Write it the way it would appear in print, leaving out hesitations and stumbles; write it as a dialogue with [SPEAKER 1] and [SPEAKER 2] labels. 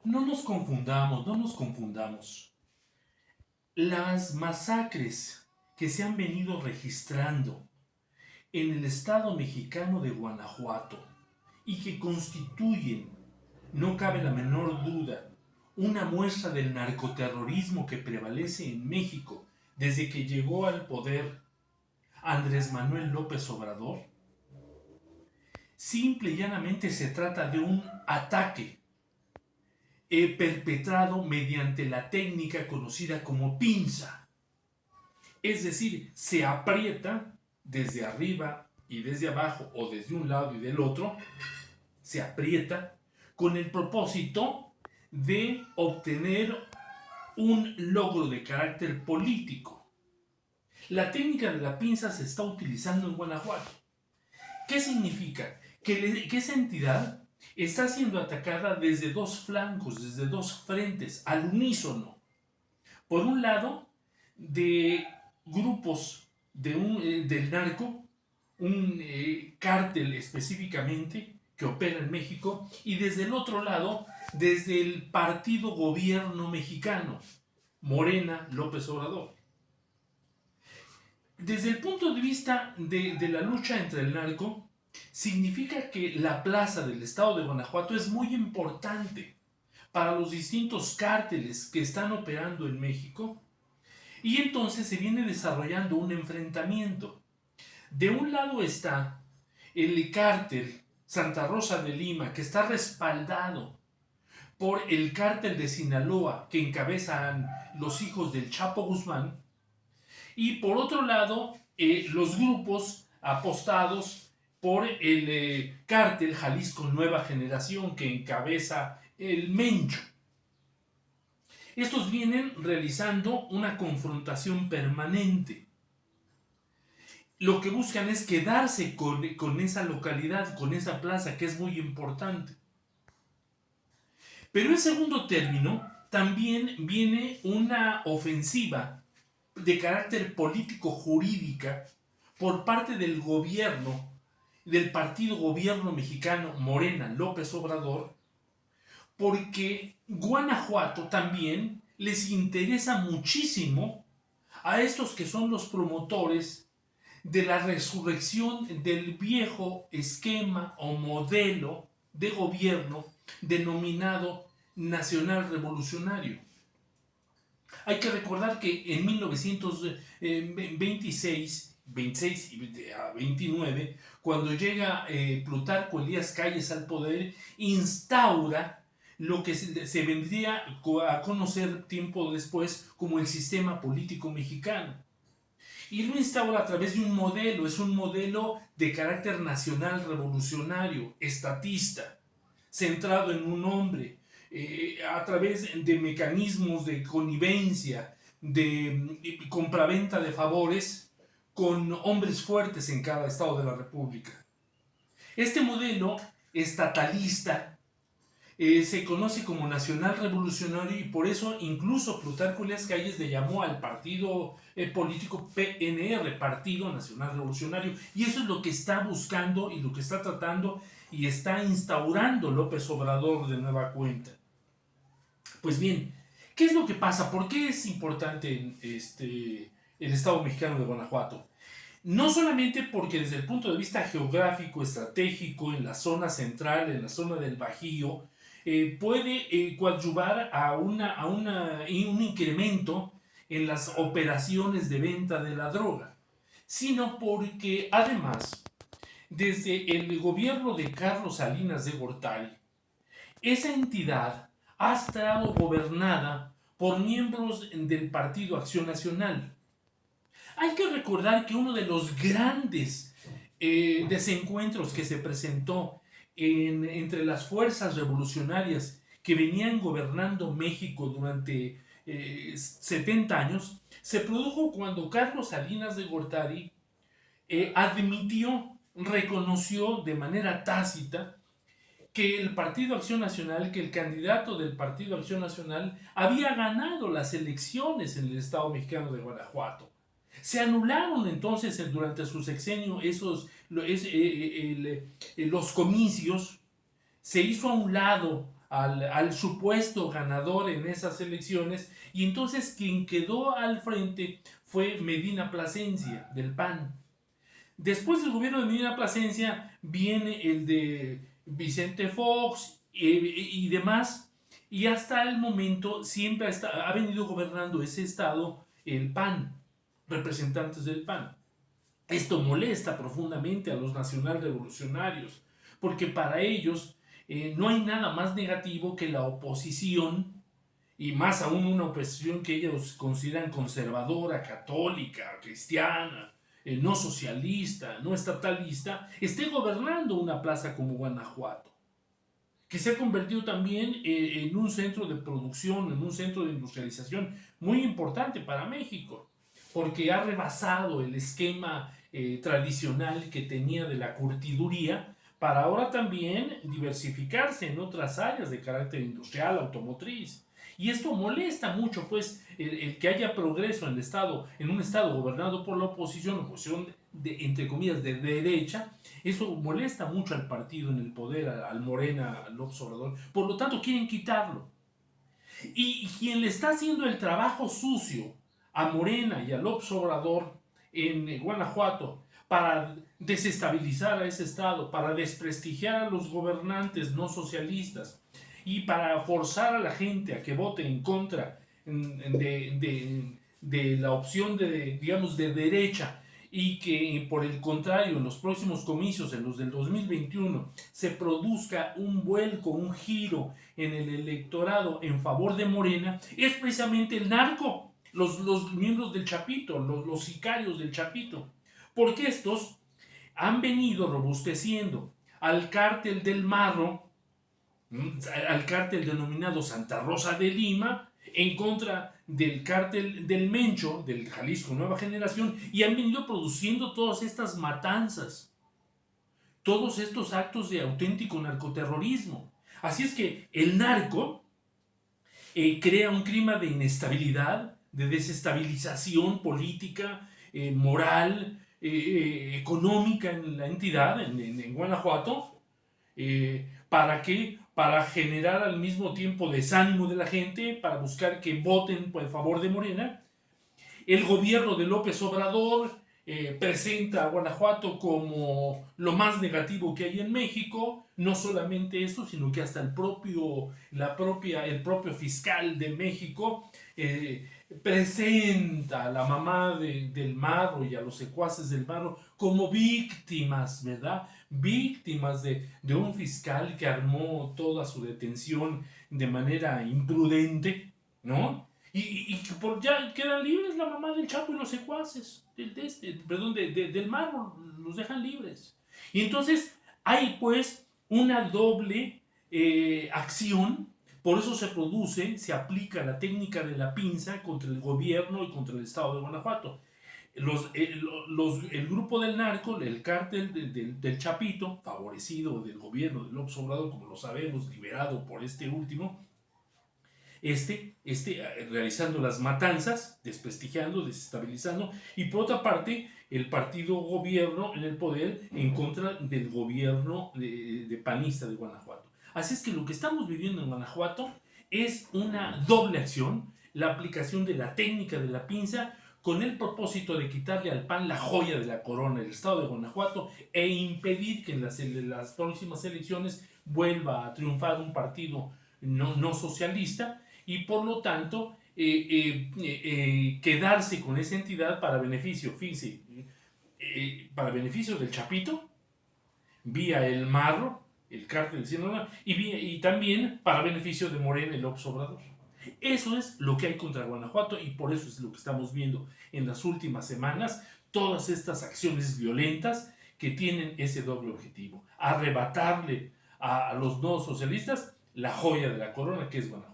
[SPEAKER 1] No nos confundamos, no nos confundamos. Las masacres que se han venido registrando en el estado mexicano de Guanajuato y que constituyen, no cabe la menor duda, una muestra del narcoterrorismo que prevalece en México desde que llegó al poder Andrés Manuel López Obrador, simple y llanamente se trata de un ataque perpetrado mediante la técnica conocida como pinza. Es decir, se aprieta desde arriba y desde abajo o desde un lado y del otro, se aprieta con el propósito de obtener un logro de carácter político. La técnica de la pinza se está utilizando en Guanajuato. ¿Qué significa? Que esa entidad está siendo atacada desde dos flancos, desde dos frentes, al unísono. Por un lado, de grupos del narco, un cártel específicamente que opera en México, y desde el otro lado, desde el partido gobierno mexicano, Morena López Obrador. Desde el punto de vista de la lucha entre el narco, significa que la plaza del estado de Guanajuato es muy importante para los distintos cárteles que están operando en México, y entonces se viene desarrollando un enfrentamiento. De un lado está el cártel Santa Rosa de Lima, que está respaldado por el cártel de Sinaloa, que encabezan los hijos del Chapo Guzmán, y por otro lado, los grupos apostados por el cártel Jalisco Nueva Generación, que encabeza el Mencho. Estos vienen realizando una confrontación permanente. Lo que buscan es quedarse con esa localidad, con esa plaza que es muy importante. Pero en segundo término, también viene una ofensiva de carácter político-jurídica por parte del gobierno, del partido gobierno mexicano Morena López Obrador, porque Guanajuato también les interesa muchísimo a estos que son los promotores de la resurrección del viejo esquema o modelo de gobierno denominado nacional revolucionario. Hay que recordar que en 1926, 26 y 29, cuando llega Plutarco Elías Calles al poder, instaura lo que se vendría a conocer tiempo después como el sistema político mexicano. Y lo instaura a través de un modelo, es un modelo de carácter nacional revolucionario, estatista, centrado en un hombre, a través de mecanismos de connivencia, de compraventa de favores con hombres fuertes en cada estado de la República. Este modelo estatalista se conoce como nacional revolucionario, y por eso incluso Plutarco Elías Calles le llamó al partido político PNR, Partido Nacional Revolucionario, y eso es lo que está buscando y lo que está tratando y está instaurando López Obrador de nueva cuenta. Pues bien, ¿qué es lo que pasa? ¿Por qué es importante el Estado mexicano de Guanajuato? No solamente porque desde el punto de vista geográfico, estratégico, en la zona central, en la zona del Bajío, puede coadyuvar un incremento en las operaciones de venta de la droga, sino porque además, desde el gobierno de Carlos Salinas de Gortari, esa entidad ha estado gobernada por miembros del Partido Acción Nacional. Hay que recordar que uno de los grandes desencuentros que se presentó entre las fuerzas revolucionarias que venían gobernando México durante 70 años se produjo cuando Carlos Salinas de Gortari admitió, reconoció de manera tácita que el Partido Acción Nacional, que el candidato del Partido Acción Nacional había ganado las elecciones en el Estado mexicano de Guanajuato. Se anularon entonces durante su sexenio los comicios, se hizo a un lado al supuesto ganador en esas elecciones, y entonces quien quedó al frente fue Medina Plasencia, del PAN. Después del gobierno de Medina Plasencia viene el de Vicente Fox y demás, y hasta el momento siempre ha venido gobernando ese estado el PAN, representantes del PAN. Esto molesta profundamente a los nacionalrevolucionarios, porque para ellos no hay nada más negativo que la oposición, y más aún una oposición que ellos consideran conservadora, católica, cristiana, no socialista, no estatalista, esté gobernando una plaza como Guanajuato, que se ha convertido también en un centro de producción, en un centro de industrialización muy importante para México, porque ha rebasado el esquema tradicional que tenía de la curtiduría para ahora también diversificarse en otras áreas de carácter industrial, automotriz. Y esto molesta mucho, pues, el que haya progreso en el Estado, en un Estado gobernado por la oposición de, entre comillas, de derecha. Eso molesta mucho al partido en el poder, al Morena, al López Obrador. Por lo tanto, quieren quitarlo. Y quien le está haciendo el trabajo sucio a Morena y a López Obrador en Guanajuato para desestabilizar a ese estado, para desprestigiar a los gobernantes no socialistas y para forzar a la gente a que vote en contra de la opción de, digamos, de derecha, y que por el contrario en los próximos comicios, en los del 2021, se produzca un vuelco, un giro en el electorado en favor de Morena, es precisamente el narco, los miembros del Chapito, los sicarios del Chapito, porque estos han venido robusteciendo al cártel del Marro, al cártel denominado Santa Rosa de Lima, en contra del cártel del Mencho, del Jalisco Nueva Generación, y han venido produciendo todas estas matanzas, todos estos actos de auténtico narcoterrorismo. Así es que el narco crea un clima de inestabilidad, de desestabilización política, moral, económica en la entidad, en Guanajuato. ¿Para qué? Para generar al mismo tiempo desánimo de la gente, para buscar que voten por el favor de Morena. El gobierno de López Obrador presenta a Guanajuato como lo más negativo que hay en México. No solamente eso, sino que hasta el propio fiscal de México presenta a la mamá del Marro y a los secuaces del Marro como víctimas, ¿verdad? Víctimas de un fiscal que armó toda su detención de manera imprudente, ¿no? Y ya quedan libres la mamá del Chapo y los secuaces, del Marro, los dejan libres. Y entonces hay pues una doble acción. Por eso se aplica la técnica de la pinza contra el gobierno y contra el estado de Guanajuato. El grupo del narco, el cártel del Chapito, favorecido del gobierno de López Obrador, como lo sabemos, liberado por este último, realizando las matanzas, desprestigiando, desestabilizando, y por otra parte, el partido gobierno en el poder en contra del gobierno de panista de Guanajuato. Así es que lo que estamos viviendo en Guanajuato es una doble acción, la aplicación de la técnica de la pinza con el propósito de quitarle al PAN la joya de la corona del estado de Guanajuato e impedir que en las próximas elecciones vuelva a triunfar un partido no socialista, y por lo tanto quedarse con esa entidad para beneficio, fíjense, para beneficio del Chapito, vía el Marro, el cártel de Sinaloa, y también para beneficio de Morena y López Obrador. Eso es lo que hay contra Guanajuato, y por eso es lo que estamos viendo en las últimas semanas, todas estas acciones violentas que tienen ese doble objetivo: arrebatarle a los no socialistas la joya de la corona, que es Guanajuato.